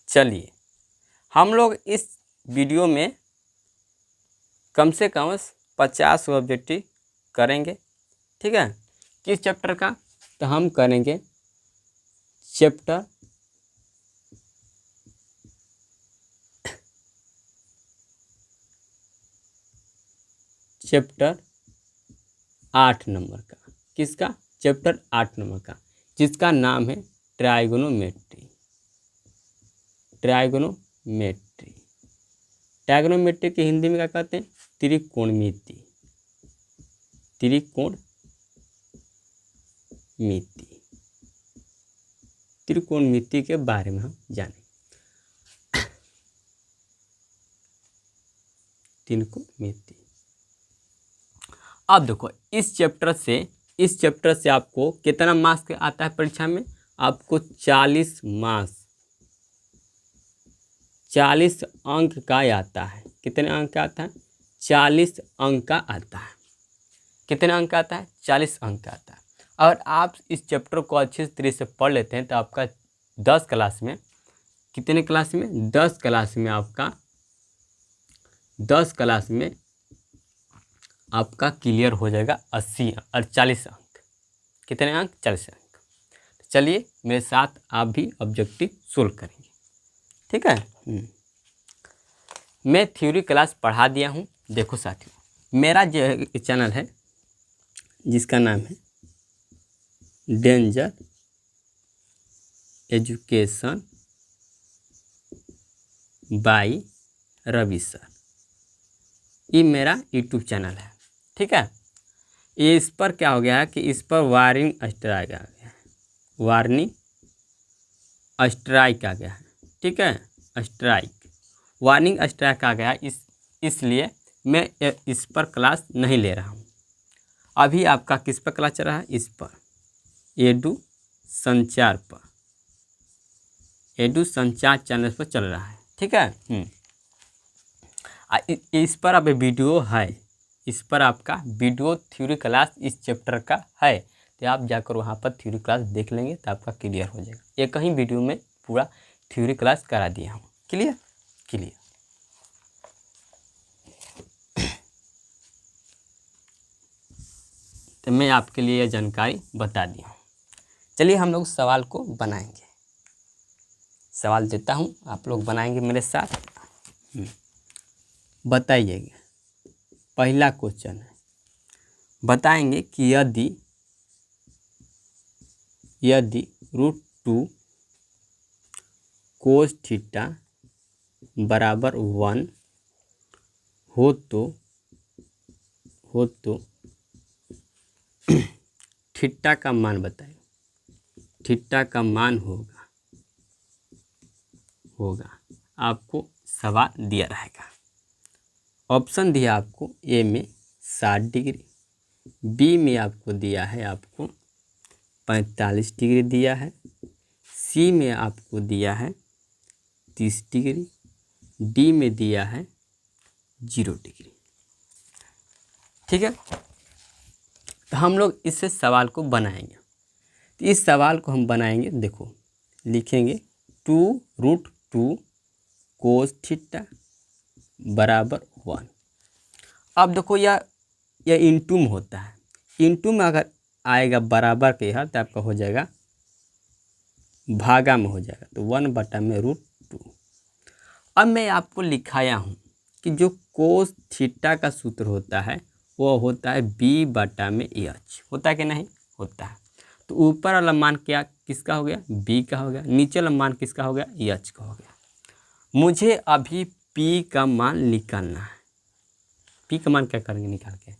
चलिए हम लोग इस वीडियो में कम से कम 50 ऑब्जेक्टिव करेंगे। ठीक है, किस चैप्टर का? तो हम करेंगे चैप्टर चैप्टर 8 नंबर का। किसका? चैप्टर 8 नंबर का, जिसका नाम है ट्राइगोनोमेट्री। ट्राइगोनोमेट्री ट्राइगोनोमेट्री की हिंदी में क्या कहते हैं? त्रिकोणमिति। त्रिकोणमिति त्रिकोणमिति के बारे में हम जानेंगे। त्रिकोणमिति। अब देखो इस चैप्टर से आपको कितना मार्क्स आता है परीक्षा में? आपको 40 मार्क्स, 40 अंक का आता है। कितने अंक का आता है? 40 अंक का आता है। कितने अंक का आता है? 40 अंक का आता है। और आप इस चैप्टर को अच्छे तरीके से पढ़ लेते हैं तो आपका 10 क्लास में, कितने क्लास में? 10 क्लास में आपका 10 क्लास में आपका क्लियर हो जाएगा 80 और 40 अंक। कितने अंक? 40 अंक। तो चलिए मेरे साथ आप भी ऑब्जेक्टिव सोल्व करेंगे। ठीक है, मैं थ्योरी क्लास पढ़ा दिया हूँ। देखो साथियों, मेरा जो चैनल है जिसका नाम है danger education by Ravi sir, ये मेरा यूट्यूब चैनल है। ठीक है, ये इस पर क्या हो गया है कि इस पर वार्निंग स्ट्राइक आ गया है। वार्निंग स्ट्राइक आ गया है। ठीक है, वार्निंग स्ट्राइक आ गया, इसलिए मैं इस पर क्लास नहीं ले रहा हूँ। अभी आपका किस पर क्लास चल रहा है? इस पर एडू संचार पर, एडू संचार चैनल पर चल रहा है। ठीक है, इस पर अब वीडियो है, इस पर आपका वीडियो थ्योरी क्लास इस चैप्टर का है। तो आप जाकर वहाँ पर थ्योरी क्लास देख लेंगे तो आपका क्लियर हो जाएगा। एक ही वीडियो में पूरा थ्योरी क्लास करा दिया हूँ। क्लियर? तो मैं आपके लिए यह जानकारी बता दी हूँ। चलिए हम लोग सवाल को बनाएंगे। सवाल देता हूँ, आप लोग बनाएंगे मेरे साथ। बताइएगा। पहला क्वेश्चन है, बताएंगे कि यदि √2 कोस थीटा बराबर 1 हो तो थीटा का मान बताइए। थीटा का मान होगा आपको सवाल दिया रहेगा। ऑप्शन दिया आपको, ए में 60 डिग्री, बी में आपको दिया है आपको 45 डिग्री दिया है, सी में आपको दिया है 30 डिग्री, डी में दिया है 0 डिग्री। ठीक है, तो हम लोग इससे सवाल को बनाएंगे। तो इस सवाल को हम बनाएंगे, देखो लिखेंगे 2√2 कोस थीटा बराबर 1। अब देखो यह इंटू में होता है। इंटू में अगर आएगा बराबर के यहाँ तो आपका हो जाएगा भागा में हो जाएगा, तो 1/√2। अब मैं आपको लिखाया हूँ कि जो कोस थीटा का सूत्र होता है वो होता है B/H। होता है कि नहीं? होता है। तो ऊपर वाला मान क्या किसका हो गया? B का हो गया। नीचे वाला मान किसका हो गया? H का हो गया। मुझे अभी P का मान निकालना है। P का मान क्या करेंगे निकाल के?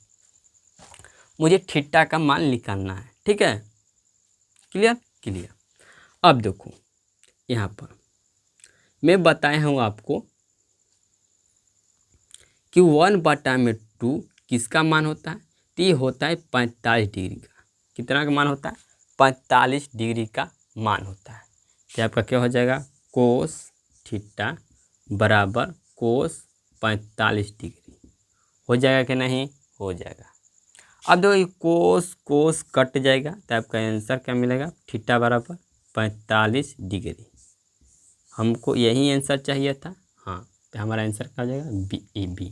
मुझे थीटा का मान निकालना है। ठीक है, क्लियर। अब देखो यहाँ पर मैं बताया हूँ आपको कि 1/2 किसका मान होता है? तो ये होता है 45 डिग्री का। कितना का मान होता है? 45 डिग्री का मान होता है। तो आपका क्या हो जाएगा? कोस थीटा बराबर कोस 45 डिग्री। हो जाएगा कि नहीं? हो जाएगा। अब देखो कोस कट जाएगा तो आपका आंसर क्या मिलेगा? थीटा बराबर 45 डिग्री। हमको यही आंसर चाहिए था। हाँ, तो हमारा आंसर क्या हो जाएगा? बी।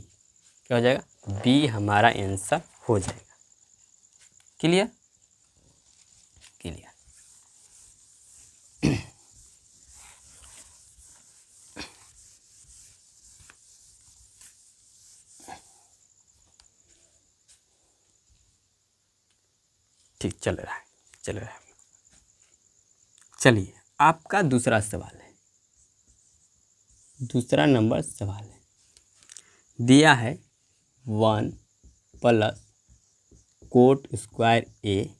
क्या हो जाएगा? बी हमारा आंसर हो जाएगा। क्लियर? क्लियर। ठीक चल रहा है। चलिए, आपका दूसरा सवाल है। दूसरा नंबर सवाल है, दिया है 1 प्लस कोट स्क्वायर ए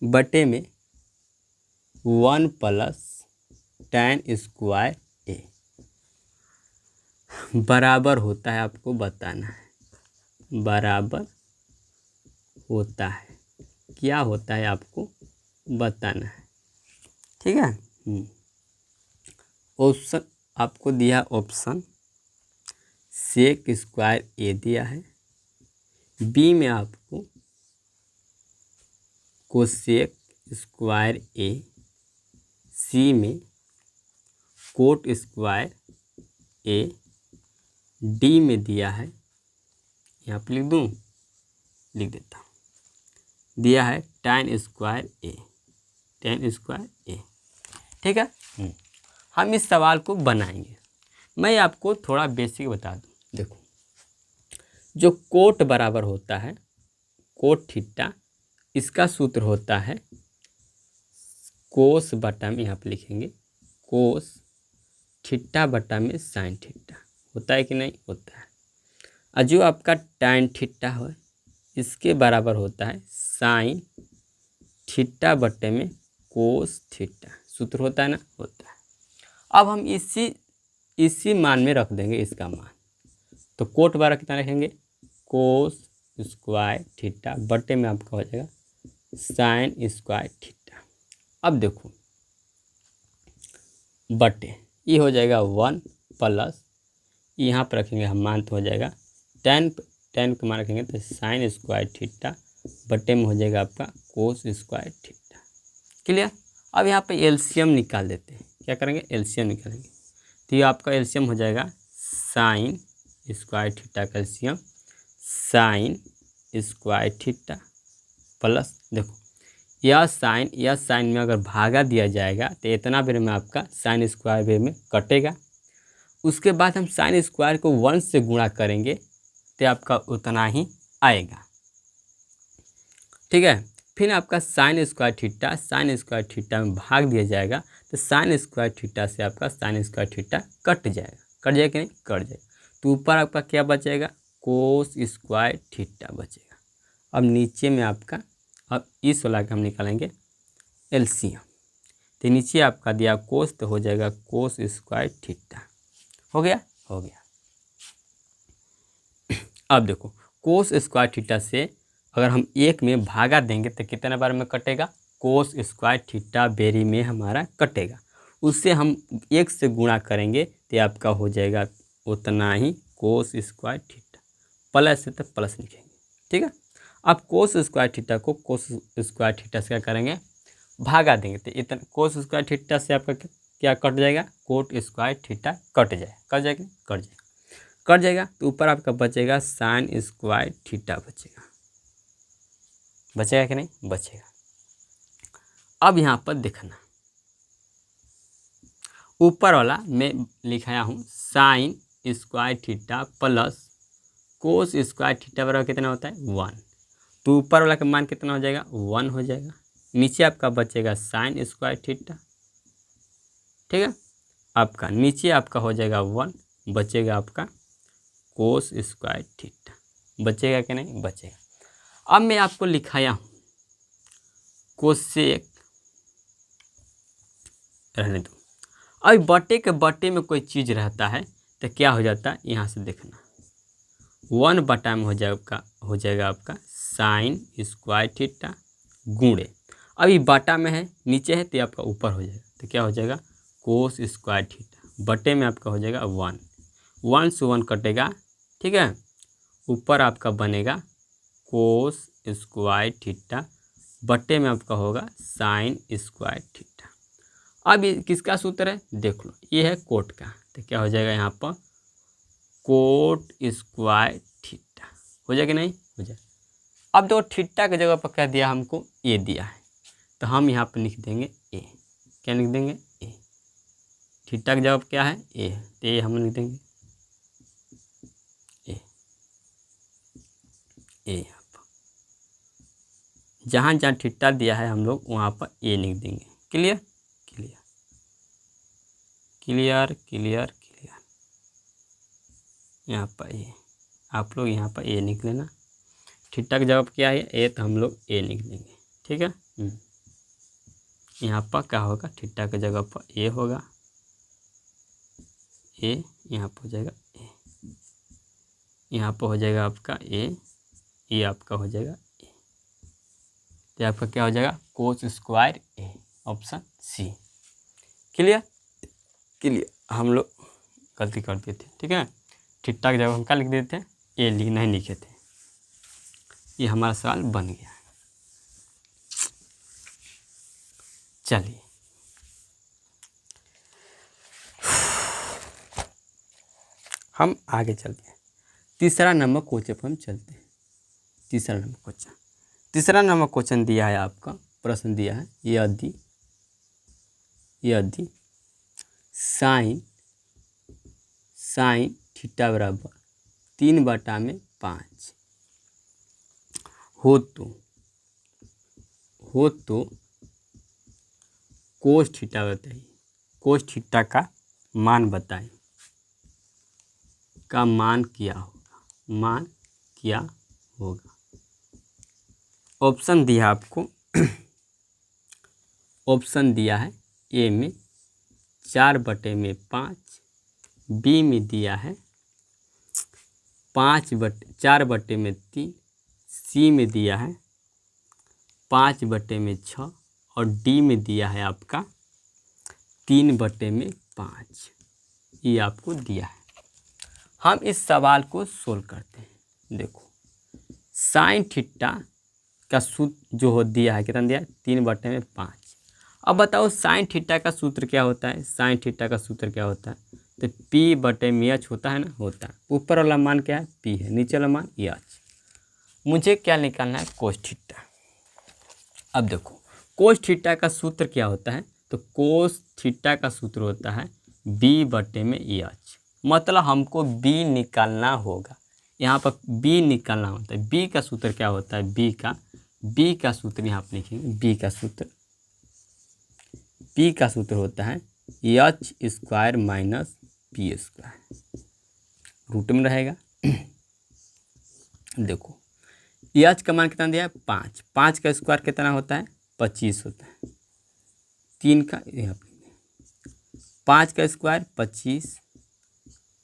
बटे में 1 प्लस tan स्क्वायर ए बराबर होता है, आपको बताना है। बराबर होता है, क्या होता है आपको बताना है। ठीक है। ऑप्शन आपको दिया, ऑप्शन सेक स्क्वायर ए दिया है, बी में आपको कोसेक स्क्वायर ए, सी में कोट स्क्वायर ए, डी में दिया है, यहाँ पर लिख दूँ, लिख देता हूँ, दिया है tan स्क्वायर ए। tan स्क्वायर ए। ठीक है। हम इस सवाल को बनाएंगे। मैं आपको थोड़ा बेसिक बता दूँ। देखो, जो कोट बराबर होता है, कोट थीटा, इसका सूत्र होता है कोस बटा में, यहाँ पे लिखेंगे कोस थीटा बटा में साइन थीटा। होता है कि नहीं? होता है। और जो आपका tan थीटा है, इसके बराबर होता है साइन थीटा बटे में कोस थीटा। सूत्र होता है ना? होता है। अब हम इसी मान में रख देंगे इसका मान। तो कोट बराबर कितना रखेंगे? कोस स्क्वायर थीटा बटे में आपका हो जाएगा साइन स्क्वायर थीटा। अब देखो, बटे ये हो जाएगा 1 प्लस, यहाँ पर रखेंगे हम मान, तो हो जाएगा tan का मान रखेंगे तो साइन स्क्वायर थीटा बटे में हो जाएगा आपका कोस स्क्वायर थीटा। क्लियर? अब यहाँ पे एलसीएम निकाल देते हैं। क्या करेंगे? एलसीएम निकालेंगे। तो ये आपका एलसीएम हो जाएगा साइन स्क्वायर थीटा का LCM sine square theta plus, देखो यह साइन में अगर भागा दिया जाएगा तो इतना बेर में आपका साइन स्क्वायर बेर में कटेगा। उसके बाद हम साइन स्क्वायर को 1 से गुणा करेंगे तो आपका उतना ही आएगा। ठीक है। फिर आपका साइन स्क्वायर थीटा में भाग दिया जाएगा तो साइन स्क्वायर थीटा से आपका साइन स्क्वायर थीटा कट जाएगा। कट जाएगा कि नहीं? कट जाएगा। तो ऊपर आपका क्या बचेगा? कोस स्क्वायर थीटा बचेगा। अब नीचे में आपका, अब इस वाला का हम निकालेंगे एलसीएम। तो नीचे आपका दिया कोस, तो हो जाएगा कोस स्क्वायर थीटा। हो गया? हो गया। अब देखो, कोस स्क्वायर थीटा से अगर हम 1 में भागा देंगे तो कितने बार में कटेगा? कोस स्क्वायर थीटा बेरी में हमारा कटेगा। उससे हम 1 से गुणा करेंगे तो आपका हो जाएगा उतना ही कोस स्क्वायर थीटा। प्लस से तो प्लस लिखेंगे। ठीक है। अब कोस स्क्वायर थीटा को कोस स्क्वायर थीटा से क्या करेंगे? भागा देंगे तो इतना कोस स्क्वायर थीटा से आपका क्या कट जाएगा? कोट स्क्वायर थीटा कट जाएगा। कट जाएगा? कट जाएगा। कट जाएगा तो ऊपर आपका बचेगा साइन स्क्वायर थीटा बचेगा। बचेगा कि नहीं? बचेगा। अब यहाँ पर देखना, ऊपर वाला मैं लिखाया हूँ sine square theta plus cos square theta बराबर कितना होता है? 1। तो ऊपर वाला का मान कितना हो जाएगा? 1 हो जाएगा। नीचे आपका बचेगा साइन स्क्वायर थीटा। ठीक है। आपका नीचे आपका हो जाएगा 1, बचेगा आपका कोस स्क्वायर थीटा। बचेगा कि नहीं? बचेगा। अब मैं आपको लिखाया हूँ कोसेक, रहने दो। अब बटे के बटे में कोई चीज़ रहता है तो क्या हो जाता है? यहाँ से देखना, 1 बटा में हो जाएगा आपका साइन स्क्वायर थीटा गुणे, अभी बटा में है, नीचे है तो आपका ऊपर हो जाएगा तो क्या हो जाएगा? कोस स्क्वायर थीटा बटे में आपका हो जाएगा 1। 1 से 1 कटेगा। ठीक है। ऊपर आपका बनेगा कोस स्क्वायर थीटा बटे में आपका होगा साइन स्क्वायर थीटा। अब ये किसका सूत्र है देख लो, ये है कोट का, तो क्या हो जाएगा यहाँ पर कोट स्क्वायर थीटा, हो जाएगा नहीं, हो जाए। अब देखो थीटा की जगह पर क्या दिया हमको, ए दिया है, तो हम यहाँ पर लिख देंगे ए, क्या लिख देंगे ए, थीटा की जगह पर क्या है ए है, तो ए हम लिख देंगे ए, यहाँ पर जहाँ जहाँ थीटा दिया है हम लोग वहाँ पर ए लिख देंगे। Clear clear clear clear clear, यहाँ पर ए, आप लोग यहाँ पर ए लिख लेना, थीटा की जगह पर क्या है ए, तो हम लोग ए लिख देंगे। ठीक है, यहाँ पर क्या होगा, थीटा की जगह पर ए होगा, ए यहाँ पर हो जाएगा ए, यहाँ पर हो जाएगा आपका ए, ये आपका हो जाएगा ए, तो आपका क्या हो जाएगा कोस स्क्वायर ए, ऑप्शन सी। क्लियर क्लियर, हम लोग गलती कर दिए थे। ठीक है, थीटा की जगह हम क्या लिख देते थे ए, नहीं लिखे थे, ये हमारा सवाल बन गया। चलिए हम आगे चलते हैं, तीसरा नंबर क्वेश्चन पर हम चलते हैं। तीसरा नंबर क्वेश्चन दिया है आपका, प्रश्न दिया है यदि साइन थीटा बराबर 3/5 हो तो कोस थीटा बताइए, कोस थीटा का मान बताइए, का मान क्या होगा, ऑप्शन दिया आपको ऑप्शन दिया है ए में 4/5, बी में दिया है 4/3, सी में दिया है 5/6 और डी में दिया है आपका 3/5। ये आपको दिया है। हम इस सवाल को सोल्व करते हैं। देखो साइन थीटा का सूत्र जो दिया है, कितना दिया है 3/5। अब बताओ साइन थीटा का सूत्र क्या होता है, साइन थीटा का सूत्र क्या होता है, तो p/h होता है ना, होता है। ऊपर वाला मान क्या है p है, नीचे वाला मान h। मुझे क्या निकालना है कोस थीटा। अब देखो कोस थीटा का सूत्र क्या होता है, तो कोस थीटा का सूत्र होता है b/h, मतलब हमको b निकालना होगा। यहाँ पर b निकालना होता है। b का सूत्र क्या होता है, b का सूत्र यहाँ पर लिखेंगे, b का सूत्र होता है h² - p², रूट में रहेगा। देखो h का मान कितना दिया है 5, 5 का स्क्वायर कितना होता है 25 होता है, 3 का यहाँ 5 का स्क्वायर 25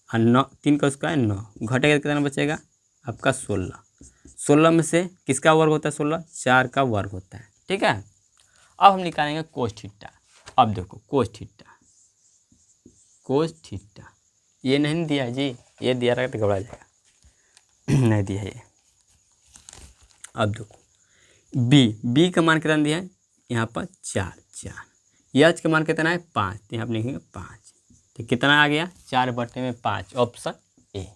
और 9, 3 का स्क्वायर 9, घटेगा कितना बचेगा आपका 16 में से किसका वर्ग होता है 16, 4 का वर्ग होता है। ठीक है, अब हम निकालेंगे कोस थीटा। अब देखो कोस थीटा ये नहीं दिया है जी, ये दिया रहेगा तो घबरा जाएगा नहीं दिया है ये। अब देखो b का मान कितना दिया है यहाँ पर 4, h का मान कितना है 5, तो यहाँ पर लिखेंगे 5, तो कितना आ गया 4/5, ऑप्शन ए।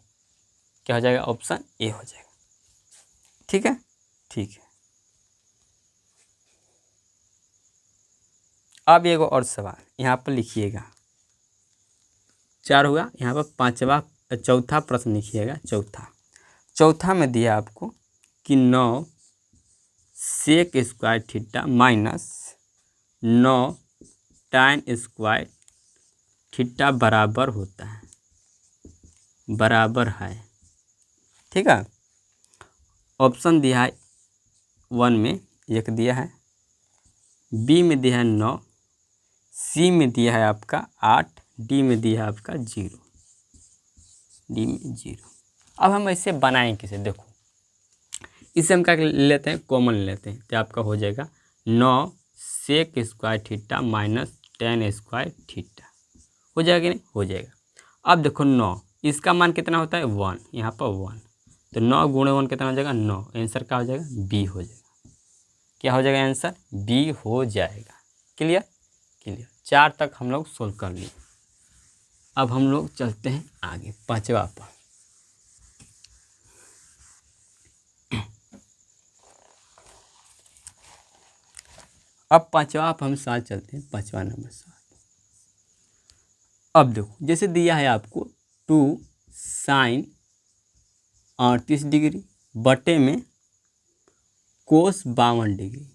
क्या हो जाएगा, ऑप्शन ए हो जाएगा। ठीक है, ठीक है। अब एक और सवाल यहाँ पर लिखिएगा, 4 हुआ, यहाँ पर चौथा प्रश्न लिखिएगा। चौथा में दिया आपको कि 9 sec square theta minus 9 tan square theta बराबर होता है, बराबर है। ठीक है, ऑप्शन दिया है 1 में 1 दिया है, बी में दिया है 9, सी में दिया है आपका 8, डी में दिया है आपका 0, डी में 0। अब हम ऐसे बनाएं कैसे, देखो इसे हम क्या लेते हैं, कॉमन लेते हैं, तो आपका हो जाएगा 9 sec square theta minus tan square theta, हो जाएगा नहीं, हो जाएगा। अब देखो 9, इसका मान कितना होता है 1, यहाँ पर 1, तो 9 गुणे 1 कितना हो जाएगा 9, आंसर क्या हो जाएगा बी हो जाएगा। क्या हो जाएगा आंसर, बी हो जाएगा। Clear clear. 4 तक हम लोग सोल्व कर लिए। अब हम लोग चलते हैं आगे 5वां पर। अब 5वां पर हम साथ चलते हैं, 5वां नंबर साथ। अब देखो जैसे दिया है आपको 2 sin 38 डिग्री बटे में कोस 52 डिग्री,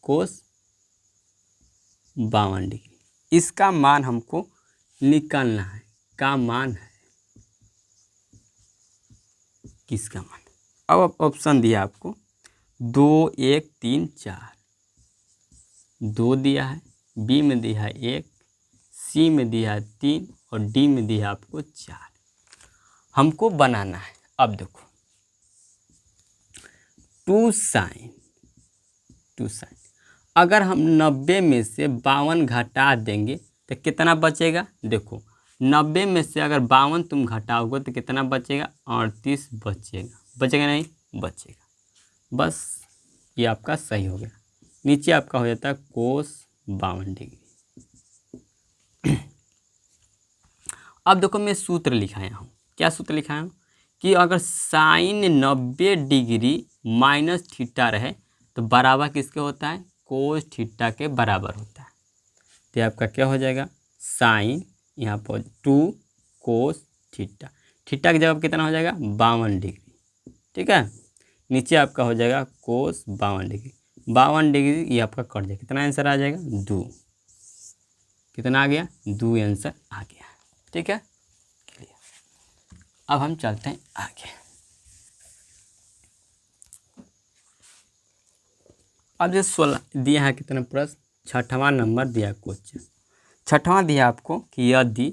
कोस 52 डिग्री, इसका मान हमको निकालना है। का मान है, किसका मान। अब ऑप्शन दिया आपको 2 1 3 4, 2 दिया है, बी में दिया है 1, सी में दिया है 3 और डी में दिया है आपको 4। हमको बनाना है। अब देखो 2 sin, अगर हम 90 में से 52 घटा देंगे तो कितना बचेगा। देखो 90 में से अगर 52 तुम घटाओगे तो कितना बचेगा, 38 बचेगा। बचेगा नहीं, बचेगा। बस ये आपका सही हो गया। नीचे आपका हो जाता है कोस 52 डिग्री। अब देखो मैं सूत्र लिखाया हूँ। क्या सूत्र लिखाया हूँ कि अगर साइन 90 डिग्री माइनस थीटा रहे तो बराबर किसके होता है, कोस थीटा के बराबर होता है। तो आपका क्या हो जाएगा, साइन यहाँ पर 2 कोस थीटा, थीटा की जगह कितना हो जाएगा 52 डिग्री। ठीक है, नीचे आपका हो जाएगा कोस 52 डिग्री। 52 डिग्री ये आपका कट जाएगा, कितना आंसर आ जाएगा 2। कितना आ गया, 2 आंसर आ गया। ठीक है, क्लियर। अब हम चलते हैं आगे। अब जो 16 दिया है कितना प्रश्न, 6वां नंबर दिया क्वेश्चन। 6वां दिया आपको कि यदि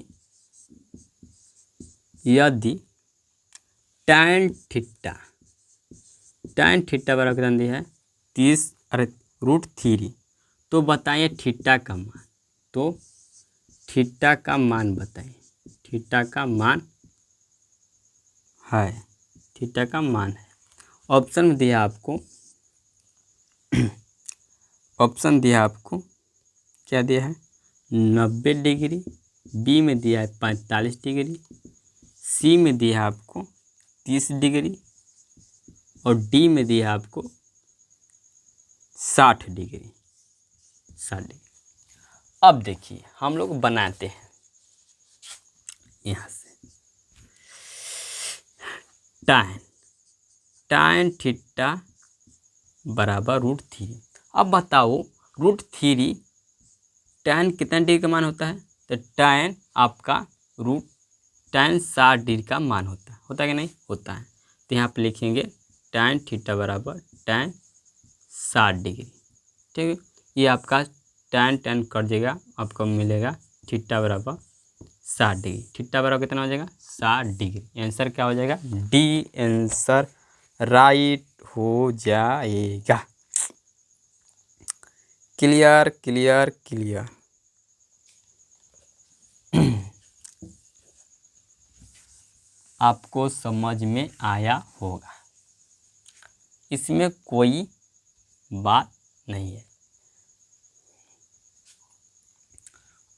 tan थीटा बराबर कितना दिया है 30√3, तो बताइए थीटा का मान। तो थीटा का मान बताइए, थीटा का मान है, थीटा का मान है। ऑप्शन में दिया आपको ऑप्शन दिया आपको क्या दिया है 90 डिग्री, बी में दिया है 45 डिग्री, सी में दिया है आपको 30 डिग्री और डी में दिया है आपको 60 डिग्री। अब देखिए हम लोग बनाते हैं यहाँ से tan थीटा बराबर √3। अब बताओ √3 tan कितना डिग्री का मान होता है, तो tan आपका tan 60 डिग्री का मान होता है कि नहीं होता है। तो यहाँ पे लिखेंगे tan थीटा बराबर tan 60 डिग्री। ठीक है, ये आपका tan कट जाएगा, आपको मिलेगा थीटा बराबर 60 डिग्री। थीटा बराबर कितना हो जाएगा 60 डिग्री। आंसर क्या हो जाएगा, डी आंसर राइट हो जाएगा। Clear clear clear. आपको समझ में आया होगा, इसमें कोई बात नहीं है।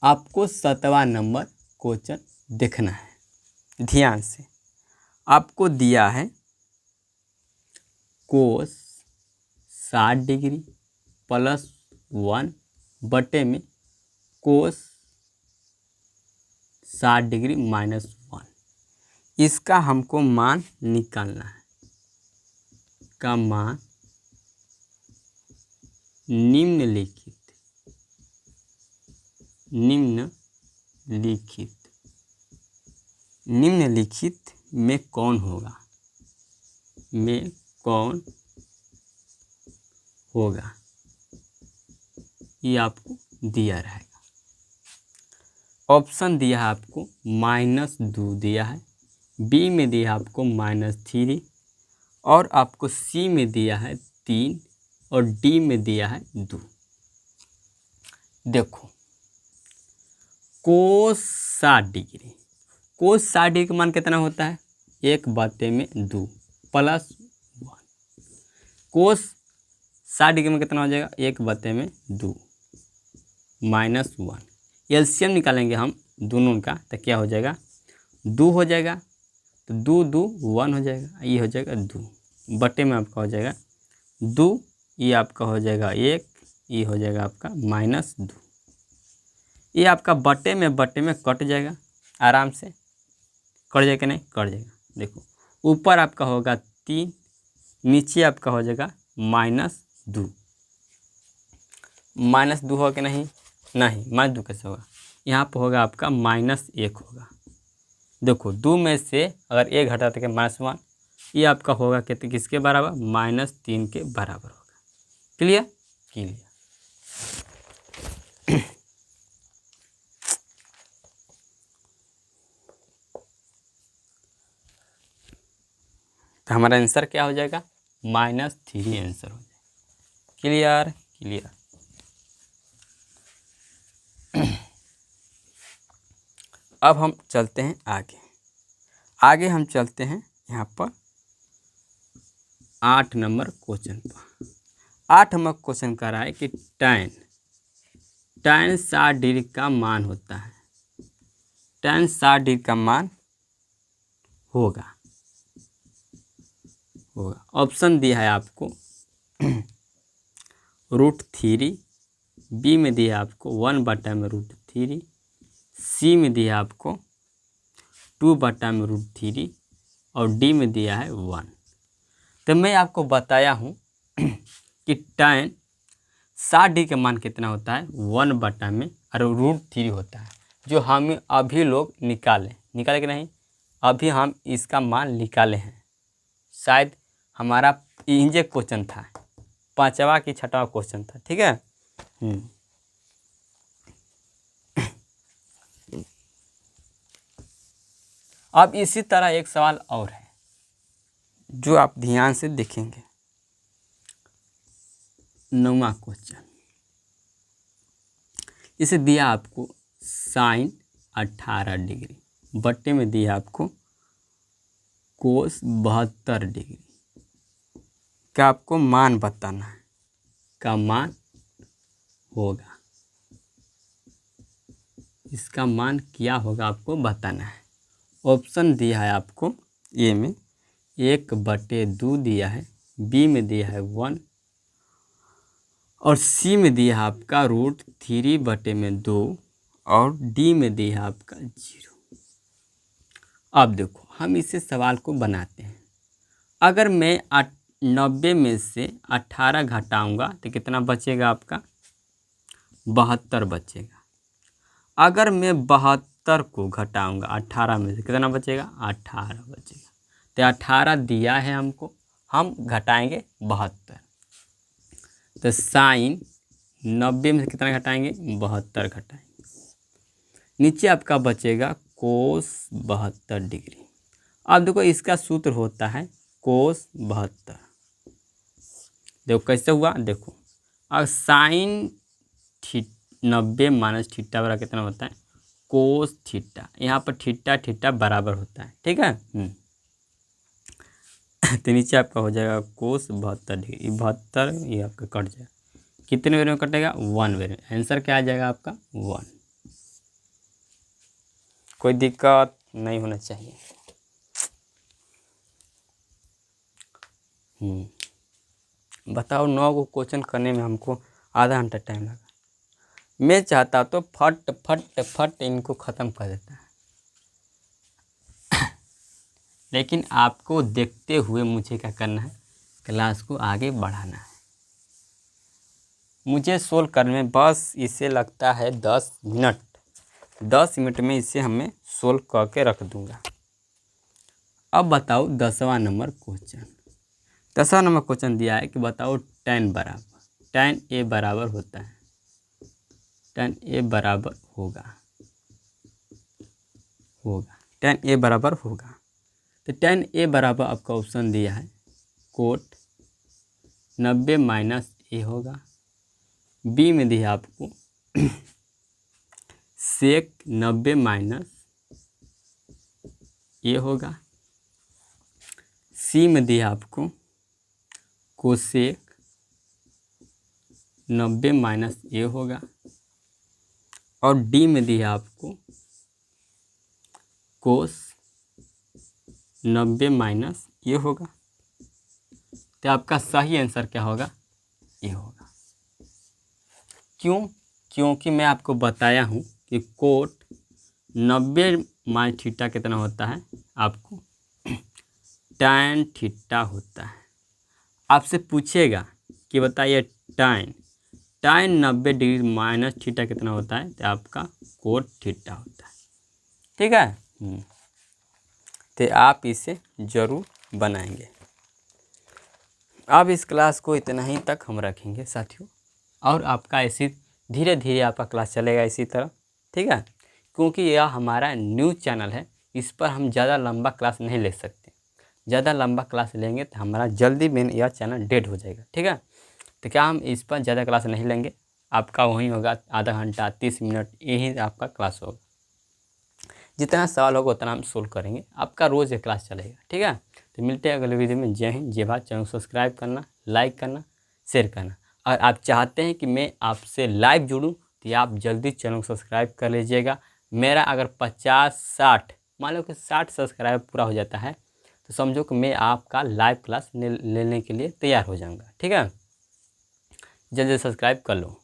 आपको 7वां नंबर क्वेश्चन देखना है ध्यान से। आपको दिया है कोस 60 डिग्री प्लस 1 बटे में कोस 60 डिग्री माइनस 1, इसका हमको मान निकालना है। का मान निम्नलिखित में कौन होगा, ये आपको दिया रहेगा। ऑप्शन दिया है आपको -2 दिया है, बी में दिया है आपको -3 और आपको सी में दिया है 3 और डी में दिया है 2। देखो कोस 60 डिग्री, कोस 60 डिग्री का मान कितना होता है 1/2 प्लस 1। कोस 60 डिग्री में कितना हो जाएगा 1/2 -1। एलसीएम निकालेंगे हम दोनों का तो क्या हो जाएगा, 2 हो जाएगा, तो 2 2 1 हो जाएगा, ये हो जाएगा 2 बटे में आपका हो जाएगा 2, ये आपका हो जाएगा 1, ये हो जाएगा आपका -2। ये आपका बटे में कट जाएगा, आराम से कट जाएगा, नहीं कट जाएगा। देखो ऊपर आपका होगा 3, नीचे आपका हो जाएगा -2। -2 होगा कि नहीं, -2 कैसे होगा, यहाँ पर होगा आपका -1 होगा। देखो 2 में से अगर 1 घटा तो क्या -1, ये आपका होगा कितने, किसके बराबर, -3 के बराबर होगा। Clear clear. तो हमारा आंसर क्या हो जाएगा, -3 आंसर हो जाएगा। Clear clear. अब हम चलते हैं आगे हम चलते हैं यहाँ पर 8 नंबर क्वेश्चन पर। 8 नंबर क्वेश्चन कह रहा है कि tan 60 डिग्री का मान होता है, tan 60 डिग्री का मान होगा। ऑप्शन दिया है आपको √3, बी में दिया आपको 1/√3, सी में दिया आपको 2/√3 और डी में दिया है 1। तो मैं आपको बताया हूँ कि tan 60 डिग्री का मान कितना होता है, 1/√3 होता है, जो हम अभी लोग निकाले कि नहीं, अभी हम इसका मान निकाले हैं। शायद हमारा इंजे क्वेश्चन था, 5वां कि 6वां क्वेश्चन था, ठीक है। अब इसी तरह एक सवाल और है जो आप ध्यान से देखेंगे। 9वां क्वेश्चन, इसे दिया आपको sin 18 डिग्री बट्टे में दिया आपको cos 72 डिग्री का आपको मान बताना है, का मान होगा, इसका मान क्या होगा आपको बताना है। ऑप्शन दिया है आपको, ए में 1/2 दिया है, बी में दिया है 1 और सी में दिया है आपका √3/2 और डी में दिया है आपका 0। अब देखो हम इसे सवाल को बनाते हैं। अगर मैं 90 में से 18 घटाऊंगा तो कितना बचेगा आपका, 72 बचेगा। अगर मैं 72 को घटाऊंगा 18 में से कितना बचेगा, 18 बचेगा। तो 18 दिया है हमको, हम घटाएंगे 72। तो साइन 90 में से कितना घटाएंगे, 72 घटाएंगे। नीचे आपका बचेगा कोस 72 डिग्री। अब देखो इसका सूत्र होता है कोस 72। देखो कैसे हुआ, देखो अब साइन 90 माइनस थीटा बराबर कितना होता है, कोस थीटा। यहाँ पर थीटा बराबर होता है, ठीक है। तो नीचे आपका हो जाएगा कोस 72 डिग्री, 72 ये आपका कट जाएगा, कितने वेर में कटेगा, 1 वेर में। आंसर क्या आ जाएगा आपका 1। कोई दिक्कत नहीं होना चाहिए। बताओ 9 को क्वेश्चन करने में हमको आधा घंटा टाइम लगा। मैं चाहता तो फट इनको ख़त्म कर देता है, लेकिन आपको देखते हुए मुझे क्या करना है, क्लास को आगे बढ़ाना है। मुझे सोल्व करने में बस इसे लगता है 10 मिनट। 10 मिनट में इसे हमें सोल्व करके रख दूंगा। अब बताओ 10वां नंबर क्वेश्चन। 10वां नंबर क्वेश्चन दिया है कि बताओ tan ए बराबर होता है, tan ए बराबर होगा tan ए बराबर होगा। तो tan ए बराबर आपका ऑप्शन दिया है कोट 90 माइनस ए होगा, बी में दिया आपको सेक 90 माइनस ए होगा, सी में दिया आपको कोसेक 90 माइनस ए होगा, और डी में दिया आपको कोस 90 माइनस ये होगा। तो आपका सही आंसर क्या होगा? ये होगा। क्यों? क्योंकि मैं आपको बताया हूँ कि कोट 90 माइनस थीटा कितना होता है, आपको tan थीटा होता है। आपसे पूछेगा कि बताइए tan 90 डिग्री माइनस थीटा कितना होता है, तो आपका कोट थीटा होता है। ठीक है, तो आप इसे ज़रूर बनाएंगे। अब इस क्लास को इतना ही तक हम रखेंगे साथियों, और आपका ऐसी धीरे धीरे आपका क्लास चलेगा इसी तरह। ठीक है, क्योंकि यह हमारा न्यू चैनल है, इस पर हम ज़्यादा लंबा क्लास नहीं ले सकते। ज़्यादा लंबा क्लास लेंगे तो हमारा जल्दी में यह चैनल डेड हो जाएगा। ठीक है, तो क्या हम इस पर ज़्यादा क्लास नहीं लेंगे, आपका वही होगा आधा घंटा 30 मिनट, यही आपका क्लास होगा। जितना सवाल होगा उतना हम सोल्व करेंगे, आपका रोज़ एक क्लास चलेगा। ठीक है, तो मिलते हैं अगले वीडियो में। जय हिंद, जय भारत। चैनल को सब्सक्राइब करना, लाइक करना, शेयर करना। अगर आप चाहते हैं कि मैं आपसे लाइव जुड़ूं तो आप जल्दी चैनल को सब्सक्राइब कर लीजिएगा। मेरा अगर 50-60 मान लो कि 60 सब्सक्राइब पूरा हो जाता है तो समझो कि मैं आपका लाइव क्लास लेने के लिए तैयार हो जाऊँगा। ठीक है, जल्दी सब्सक्राइब कर लो।